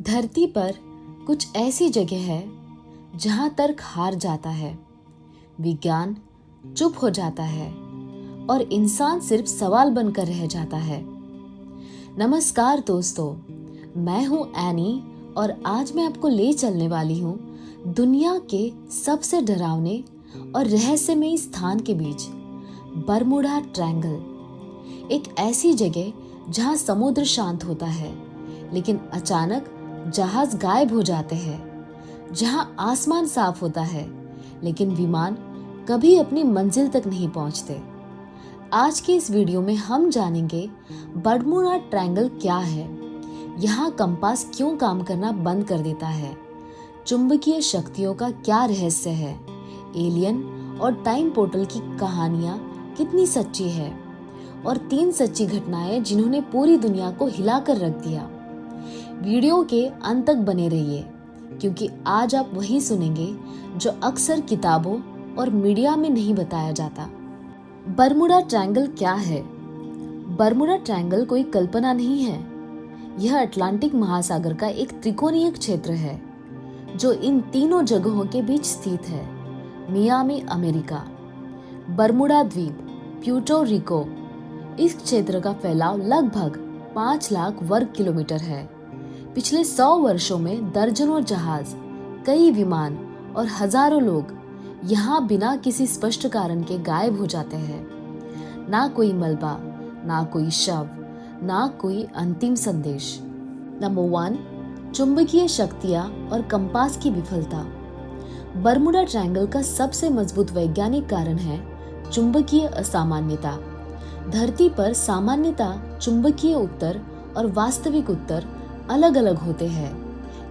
धरती पर कुछ ऐसी जगह है जहां तर्क हार जाता है, विज्ञान चुप हो जाता है और इंसान सिर्फ सवाल बनकर रह जाता है। नमस्कार दोस्तों, मैं हूं एनी और आज मैं आपको ले चलने वाली हूं दुनिया के सबसे डरावने और रहस्यमयी स्थान के बीच, बरमूडा ट्रायंगल। एक ऐसी जगह जहां समुद्र शांत होता है लेकिन अचानक जहाज गायब हो जाते हैं, जहां आसमान साफ होता है लेकिन विमान कभी अपनी मंजिल तक नहीं पहुंचते। आज के इस वीडियो में हम जानेंगे बरमूडा ट्रायंगल क्या है, यहाँ कंपास क्यों काम करना बंद कर देता है, चुंबकीय शक्तियों का क्या रहस्य है, एलियन और टाइम पोर्टल की कहानियां कितनी सच्ची है और 3 सच्ची घटनाएं जिन्होंने पूरी दुनिया को हिलाकर रख दिया। वीडियो के अंत तक बने रहिए क्योंकि आज आप वही सुनेंगे जो अक्सर किताबों और मीडिया में नहीं बताया जाता। बरमूडा ट्रायंगल क्या है? बरमूडा ट्रायंगल कोई कल्पना नहीं है। यह अटलांटिक महासागर का एक त्रिकोणीय क्षेत्र है जो इन तीनों जगहों के बीच स्थित है। मियामी अमेरिका, बरमूडा द्वीप, प्यूर्टो रिको। इस क्षेत्र का फैलाव लगभग 5 लाख वर्ग किलोमीटर है। पिछले 100 वर्षों में दर्जनों जहाज, कई विमान और हजारों लोग यहाँ बिना किसी स्पष्ट कारण के गायब हो जाते हैं। ना कोई मलबा, ना कोई शव, ना कोई अंतिम संदेश। नंबर 1, चुंबकीय शक्तियाँ और कंपास की विफलता। बरमूडा ट्रायंगल का सबसे मजबूत वैज्ञानिक कारण है चुंबकीय असामान्यता। धरती पर सामान्यतः चुंबकीय उत्तर और वास्तविक उत्तर अलग अलग होते हैं,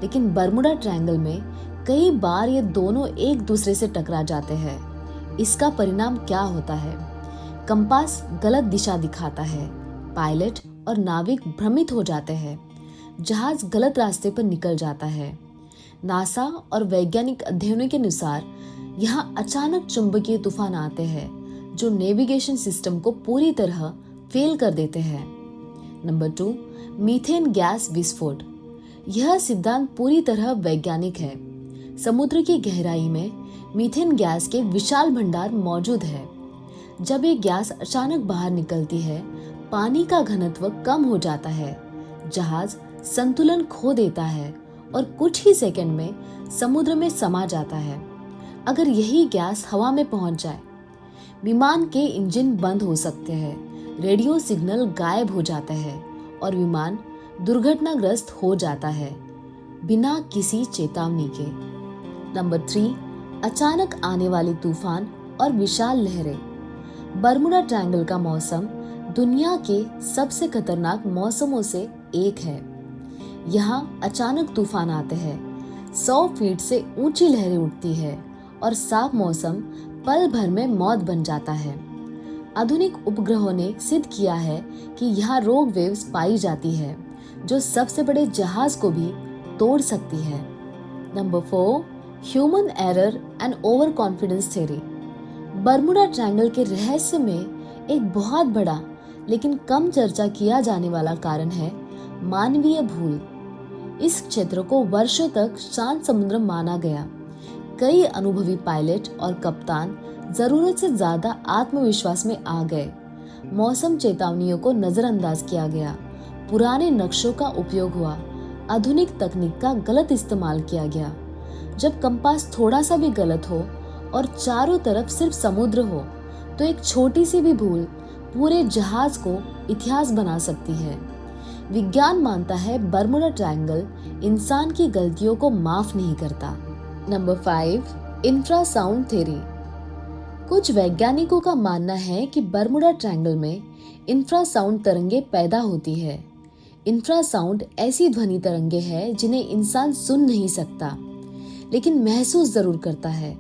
लेकिन बरमूडा ट्रायंगल में कई बार ये दोनों एक दूसरे से टकरा जाते हैं। इसका परिणाम क्या होता है? कंपास गलत दिशा दिखाता है, पायलट और नाविक भ्रमित हो जाते हैं, जहाज गलत रास्ते पर निकल जाता है। नासा और वैज्ञानिक अध्ययनों के अनुसार यहाँ अचानक चुंबकीय तूफान आते हैं जो नेविगेशन सिस्टम को पूरी तरह फेल कर देते हैं। नंबर 2, मीथेन गैस विस्फोट। यह सिद्धांत पूरी तरह वैज्ञानिक है। समुद्र की गहराई में मीथेन गैस के विशाल भंडार मौजूद है। जब ये गैस अचानक बाहर निकलती है, पानी का घनत्व कम हो जाता है, जहाज संतुलन खो देता है और कुछ ही सेकंड में समुद्र में समा जाता है। अगर यही गैस हवा में पहुंच जाए, विमान के इंजन बंद हो सकते हैं, रेडियो सिग्नल गायब हो जाता है और विमान दुर्घटनाग्रस्त हो जाता है बिना किसी चेतावनी के। नंबर 3, अचानक आने वाली तूफान और विशाल लहरें। बरमूडा ट्रायंगल का मौसम दुनिया के सबसे खतरनाक मौसमों से एक है। यहाँ अचानक तूफान आते हैं, 100 फीट से ऊंची लहरें उठती है और साफ मौसम पल भर में मौत बन जाता है। आधुनिक उपग्रहों ने सिद्ध किया है कि यहाँ रोग वेव्स पाई जाती है जो सबसे बड़े जहाज को भी तोड़ सकती है। Number 4, human error and over confidence theory. Bermuda triangle के रहस्य में एक बहुत बड़ा लेकिन कम चर्चा किया जाने वाला कारण है मानवीय भूल। इस क्षेत्र को वर्षों तक शांत समुद्र माना गया। कई अनुभवी पायलट और कप्तान जरूरत से ज्यादा आत्मविश्वास में आ गए। मौसम चेतावनियों को नजरअंदाज किया गया, पुराने नक्शों का उपयोग हुआ, आधुनिक तकनीक का गलत इस्तेमाल किया गया। जब कंपास थोड़ा सा भी गलत हो और चारों तरफ सिर्फ समुद्र हो, तो एक छोटी सी भी भूल पूरे जहाज को इतिहास बना सकती है। विज्ञान मानता है बरमूडा ट्रायंगल इंसान की गलतियों को माफ नहीं करता। Number 5, infrasound theory. कुछ वैज्ञानिकों का मानना है कि बरमूडा ट्रायंगल में इंफ्रासाउंड तरंगे पैदा होती है। इंफ्रासाउंड ऐसी ध्वनि तरंगे हैं जिन्हें इंसान सुन नहीं सकता, लेकिन महसूस जरूर करता है।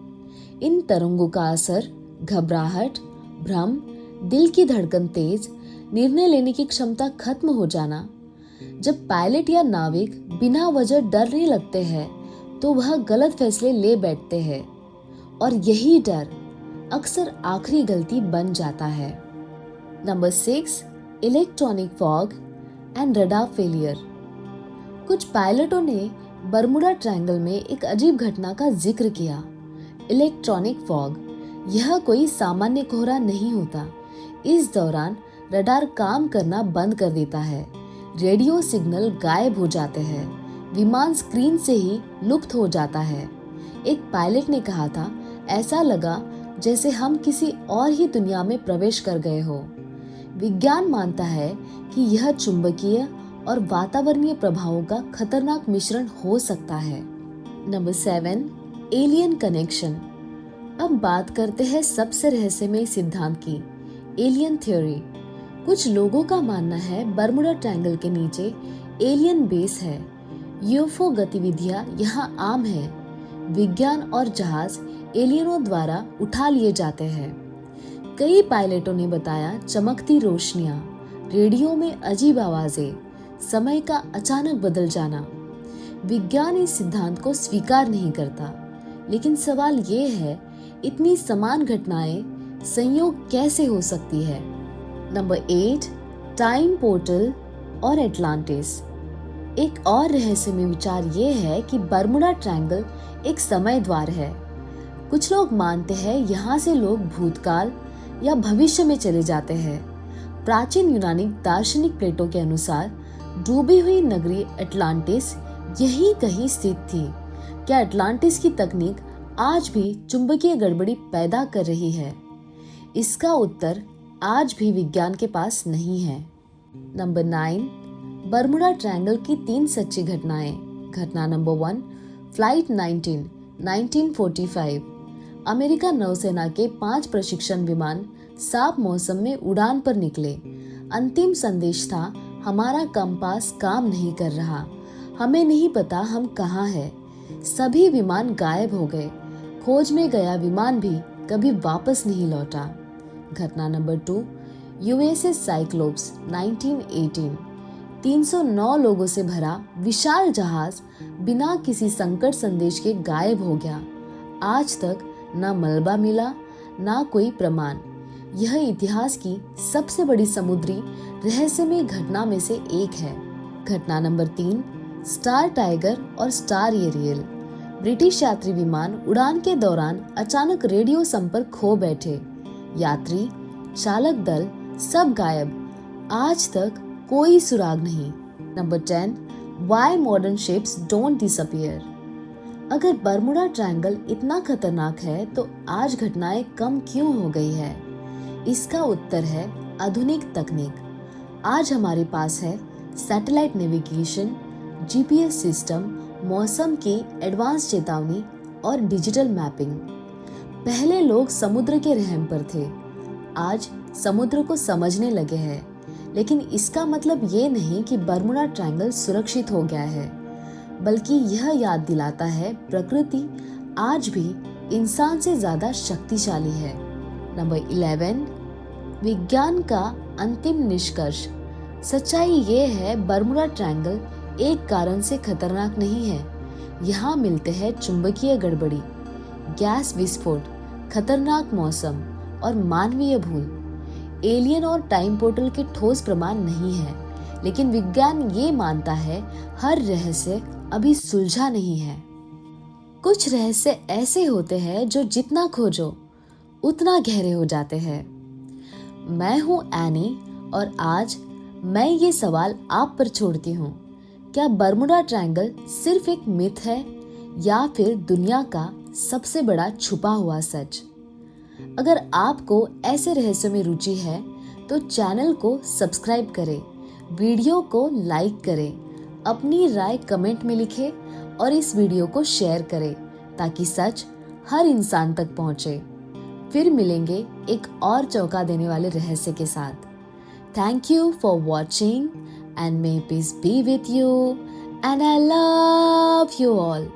इन तरंगों का असर घबराहट, भ्रम, दिल की धड़कन तेज, निर्णय लेने की क्षमता खत्म हो जाना। जब पायलट या नाविक बिना वजह डरने लगते हैं तो वह गलत फैसले ले बैठते हैं और यही डर अक्सर आखिरी गलती बन जाता है। Number 6, electronic fog and radar failure. कुछ पायलटों ने बरमुडा ट्रायंगल में एक अजीब घटना का जिक्र किया, इलेक्ट्रॉनिक फॉग। यह कोई सामान्य कोहरा नहीं होता। इस दौरान रडार काम करना बंद कर देता है, रेडियो सिग्नल गायब हो जाते हैं, विमान स्क्रीन से ही लुप्त हो जाता है। एक पायलट ने कहा था, ऐसा लगा जैसे हम किसी और ही दुनिया में प्रवेश कर गए हो। विज्ञान मानता है कि यह चुंबकीय और वातावरणीय प्रभावों का खतरनाक मिश्रण हो सकता है। Number 7, alien connection. अब बात करते हैं सबसे रहस्यमय सिद्धांत की, एलियन थ्योरी। कुछ लोगों का मानना है बरमुडा ट्रायंगल के नीचे एलियन बेस है। यूएफओ गतिविधियां यहाँ आम है। विज्ञान और जहाज एलियनों द्वारा उठा लिए जाते हैं। कई पायलटों ने बताया चमकती रोशनियां, रेडियो में अजीब आवाजें, समय का अचानक बदल जाना। विज्ञान इस सिद्धांत को स्वीकार नहीं करता, लेकिन सवाल ये है, इतनी समान घटनाएं संयोग कैसे हो सकती है। नंबर 8, टाइम पोर्टल और एटलांटिस। एक और रहस्यमय विचार ये है कि बरमुडा ट्रायंगल एक समय द्वार है। कुछ लोग मानते हैं यहाँ से लोग भूतकाल या भविष्य में चले जाते हैं। प्राचीन यूनानी दार्शनिक प्लेटो के अनुसार डूबी हुई नगरी एटलांटिस यहीं कहीं स्थित थी। क्या एटलांटिस की तकनीक आज भी चुंबकीय गड़बड़ी पैदा कर रही है? इसका उत्तर आज भी विज्ञान के पास नहीं है। नंबर 9, बरमुडा ट्रायंगल की 3 सच्ची घटनाएं। घटना नंबर 1, फ्लाइट 19, 1945। अमेरिका नौसेना के 5 प्रशिक्षण विमान साफ मौसम में उड़ान पर निकले। अंतिम संदेश था, हमारा कंपास काम नहीं कर रहा, हमें नहीं पता हम कहाँ हैं। सभी विमान गायब हो गए। खोज में गया विमान भी कभी वापस नहीं लौटा। घटना नंबर 2, यूएसएस साइक्लोप्स 1918। 309 लोगों से भरा विशाल जहाज बिना किसी संकट संदेश के गायब हो गया। आज तक ना मलबा मिला, ना कोई प्रमाण। यह इतिहास की सबसे बड़ी समुद्री रहस्यमय घटना में से एक है। घटना नंबर 3, स्टार टाइगर और स्टार एरियल। ब्रिटिश यात्री विमान उड़ान के दौरान अचानक रेडियो संपर्क खो बैठे। यात्री, चालक दल सब गायब। आज तक कोई सुराग नहीं। Number 10, why modern ships don't disappear. अगर बरमुडा ट्रायंगल इतना खतरनाक है तो आज घटनाएं कम क्यों हो गई है? इसका उत्तर है आधुनिक तकनीक। आज हमारे पास है सैटेलाइट नेविगेशन, जीपीएस सिस्टम, मौसम की एडवांस चेतावनी और डिजिटल मैपिंग। पहले लोग समुद्र के रहम पर थे, आज समुद्र को समझने लगे हैं। लेकिन इसका मतलब ये नहीं कि बरमुडा ट्रायंगल सुरक्षित हो गया है, बल्कि यह याद दिलाता है प्रकृति आज भी इंसान से ज्यादा शक्तिशाली है। नंबर 11, विज्ञान का अंतिम निष्कर्ष। सच्चाई ये है, बरमुडा ट्रायंगल एक कारण से खतरनाक नहीं है। यहाँ मिलते हैं चुंबकीय गड़बड़ी, गैस विस्फोट, खतरनाक मौसम और मानवीय भूल। एलियन और टाइम पोर्टल के ठोस प्रमाण नहीं है, लेकिन विज्ञान ये मानता है हर रहस्य अभी सुलझा नहीं है। कुछ रहस्य ऐसे होते हैं जो जितना खोजो उतना गहरे हो जाते हैं। मैं हूँ एनी और आज मैं ये सवाल आप पर छोड़ती हूँ, क्या बरमुडा ट्रायंगल सिर्फ एक मिथ है या फिर दुनिया का सबसे बड़ा छुपा हुआ सच? अगर आपको ऐसे रहस्यों में रुचि है तो चैनल को सब्सक्राइब करें, वीडियो को लाइक करें, अपनी राय कमेंट में लिखें और इस वीडियो को शेयर करें ताकि सच हर इंसान तक पहुंचे। फिर मिलेंगे एक और चौंका देने वाले रहस्य के साथ। Thank you for watching and may piece B with you and I love you all.